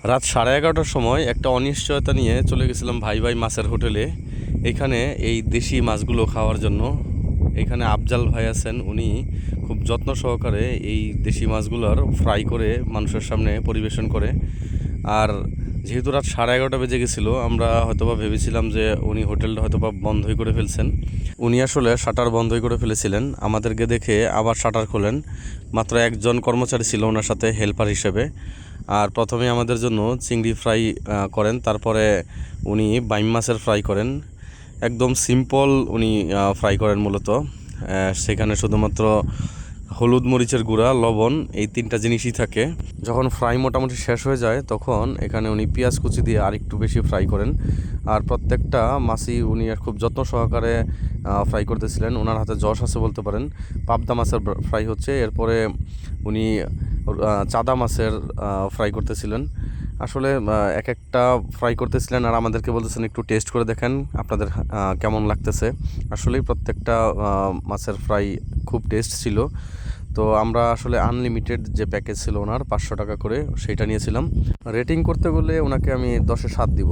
রাত 11:30টার সময় একটা অনিশ্চয়তা নিয়ে চলে গেছিলাম ভাই ভাই মাছের হোটেলে। এখানে এই দেশি মাছগুলো খাওয়ার জন্য। এখানে আফজাল ভাই আছেন, উনি খুব যত্ন সহকারে এই দেশি মাছগুলোর ফ্রাই করে মানুষের সামনে পরিবেশন করে। আর যেহেতু রাত 11:30 বেজে গেছিলো, আমরা হয়তোবা ভেবেছিলাম যে উনি হোটেলটা হয়তোবা বন্ধই করে ফেলছেন। উনি আসলে শাটার বন্ধই করে ফেলেছিলেন। আমাদেরকে দেখে আবার শাটার খোলেন। মাত্র একজন কর্মচারী ছিল ওনার সাথে হেল্পার হিসেবে। আর প্রথমে আমাদের জন্য চিংড়ি ফ্রাই করেন, তারপরে উনি বাইম মাছের ফ্রাই করেন। একদম সিম্পল উনি ফ্রাই করেন মূলত। সেখানে শুধুমাত্র হলুদ, মরিচের গুঁড়া, লবণ, এই তিনটা জিনিসই থাকে। যখন ফ্রাই মোটামুটি শেষ হয়ে যায় তখন এখানে উনি পেঁয়াজ কুচি দিয়ে আর একটু বেশি ফ্রাই করেন। আর প্রত্যেকটা মাছই উনি খুব যত্ন সহকারে ফ্রাই করতেছিলেন। ওনার হাতে যশ আছে বলতে পারেন। পাবদা মাছের ফ্রাই হচ্ছে, এরপরে উনি চাদা মাছের ফ্রাই করতেছিলেন। আসলে এক একটা ফ্রাই করতেছিলেন আর আমাদেরকে বলতেছেন একটু টেস্ট করে দেখেন আপনাদের কেমন লাগতেছে। আসলেই প্রত্যেকটা মাছের ফ্রাই খুব টেস্ট ছিল। তো আমরা আসলে আনলিমিটেড যে প্যাকেজ ছিল ওনার 500 টাকা করে, সেইটা নিয়েছিলাম। রেটিং করতে গেলে ওনাকে আমি 10-এ 7 দিব।